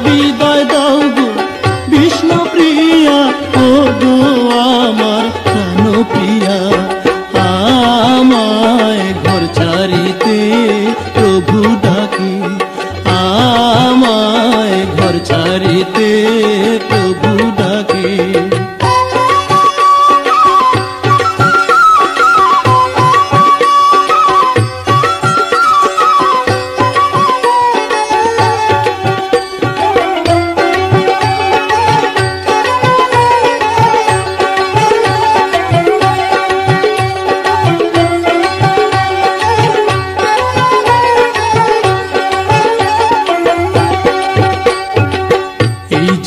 বিদায় দাও গো বিষ্ণু প্রিয়া, ও গো আমার প্রাণ প্রিয়া। আমায় ঘর ছাড়িতে প্রভু ডাকে, আমায় ঘর ছাড়িতে প্রভু ডাকে।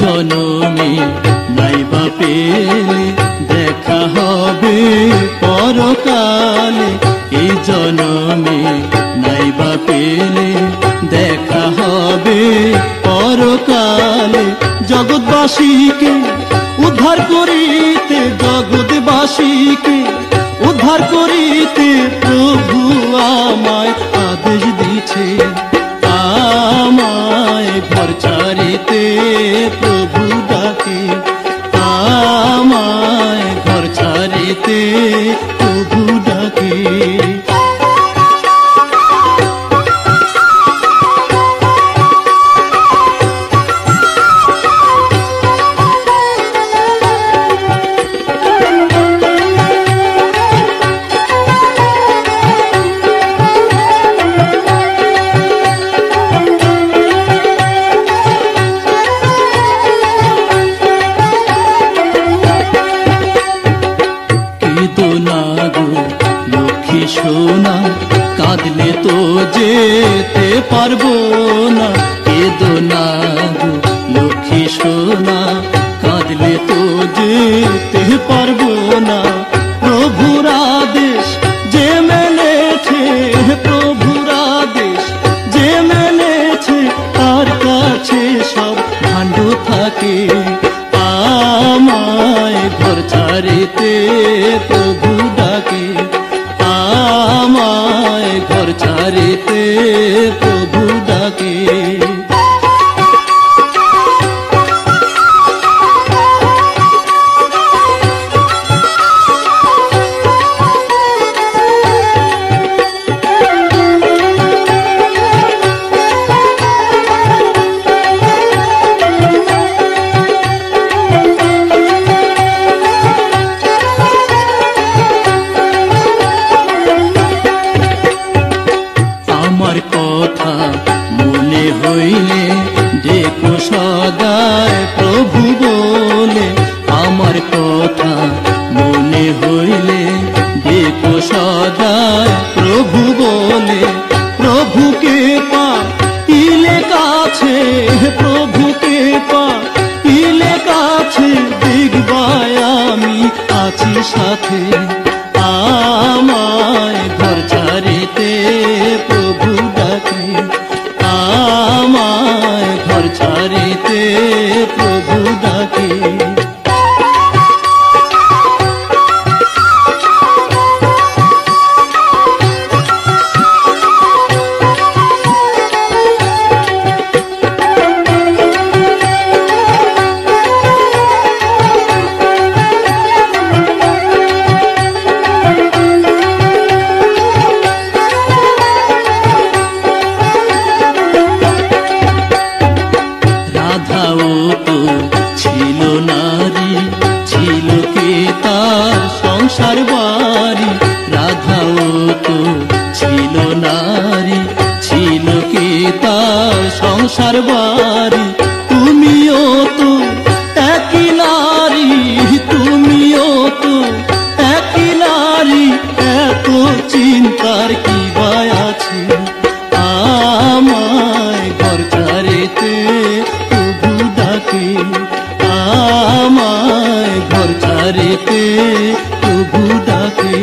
জনমে নাইবা পেলে দেখা হবে পরকালে, এই জনমে নাইবা পেলে দেখা হবে পরকালে। জগৎবাসীকে উদ্ধার করিতে, জগৎবাসীকে উদ্ধার করিতে প্রভু আমায় আদেশ দিছে। আমায় ঘর ছাড়িতে প্রভু ডাকে, আমায় ঘর ছাড়িতে প্রভু ডাকে। লক্ষ্মী সোনা কাঁদলে তো যেতে পারবো না, কেঁদো না গো লক্ষ্মী সোনা কাঁদলে তো যেতে পারবো না। প্রভুর আদেশ যে মেনেছে, প্রভুর আদেশ যে মেনেছে তার কাছে সব ভাণ্ড থাকে। আমায় ঘর ছাড়িতে প্রভু ডাকে, আমায় ঘর ছাড়িতে প্রভু ডাকে। কথা মনে হইলে দেখো সদায় প্রভু বলে, আমার কথা মনে হইলে দেখো সদায় প্রভু বলে। প্রভুকে পাইলে কাছে, প্রভুকে পাইলে কাছে দেখবাই আমি আছি সাথে। আমায় ঘর ছাড়িতে প্রভু ডাকে, আমায় ঘর ছাড়িতে প্রভু ডাকে। ছিল নারী, ছিল কে তার সংসার বাড়ি। রাধাও তো ছিল নারী, ছিল কে তার সংসার বাড়ি। তুমিও তো একই নারী, তুমিও তো একই নারী, এত চিন্তার কি বাই আছে। আমায় ঘর ছাড়িতে প্রভু ডাকে, আমায় ঘর ছাড়িতে প্রভু ডাকে।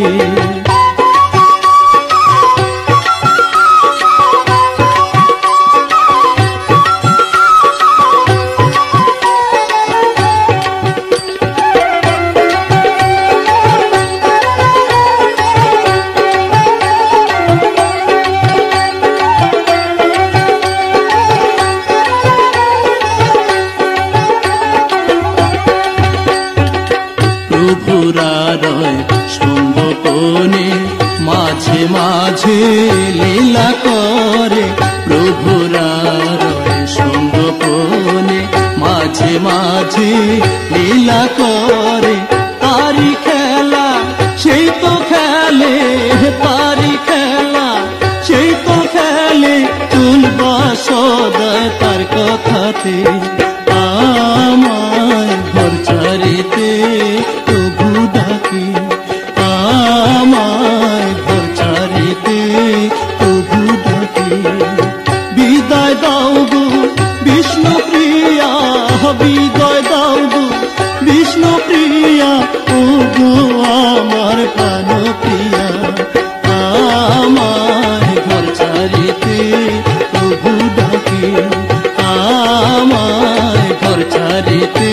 সদায় তার কথাতে আমায় ঘর ছাড়িতে প্রভু ডাকে আমায় ঘর ছাড়িতে প্রভু ডাকে বিদায় দাও গো বিষ্ণু প্রিয়া বিদায় দাও গো বিষ্ণু প্রিয়া ও গো আমার প্রাণ প্রিয়া আমায় ঘর ছাড়িতে প্রভু ডাকে আমায় ঘর ছাড়িতে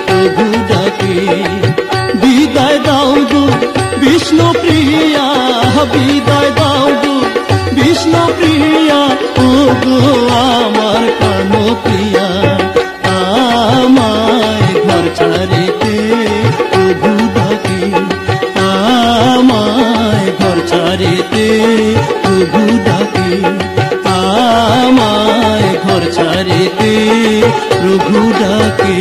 প্রভু ডাকে বিদায় দাও গো বিষ্ণু প্রিয়া বিদায় দাও গো বিষ্ণু প্রিয়া ও গো আমার প্রাণ প্রিয়া আমায় ঘর ছাড়িতে প্রভু ডাকে আমায় ঘর ছাড়িতে প্রভু ডাকে আমায় ঘর ছাড়িতে প্রভু ডাকে।